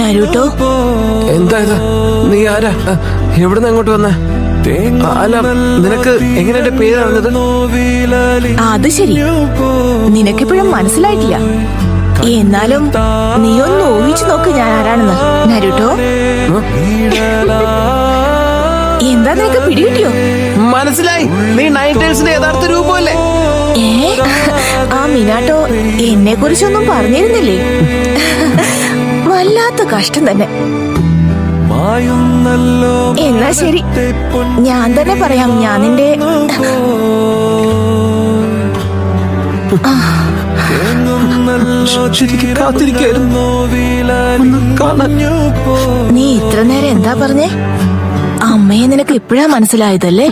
നരുട്ടോ, എന്താ ഇത്? നീ ആരാ? എവിടുന്ന് അങ്ങോട്ട് വന്നേ? അല്ല, നിനക്ക് എങ്ങനെ എന്റെ പേര് അറിഞ്ഞത്? അത് ശരി, നിനക്കിപ്പോഴും മനസ്സിലായിട്ടില്ല. എന്നാലും നീ ഒന്ന് ഊഹിച്ചു നോക്ക് ഞാൻ ആരാണെന്ന്. നരുട്ടോ, എന്താ നിനക്ക് പിടികിട്ടിയോ? മനസ്സിലായി, നീ നൈൻറ്റേഴ്സിന്റെ യഥാർത്ഥ രൂപമല്ലേ? ആ മിനാട്ടോ എന്നെ കുറിച്ചൊന്നും പറഞ്ഞിരുന്നില്ലേ? വല്ലാത്ത കഷ്ടം തന്നെ. എന്നാ ശരി, ഞാൻ തന്നെ പറയാം. ഞാൻ നിന്റെ നീ ഇത്ര നേരം എന്താ പറഞ്ഞേ? അമ്മയെ നിനക്ക് ഇപ്പോഴാ മനസ്സിലായതല്ലേ?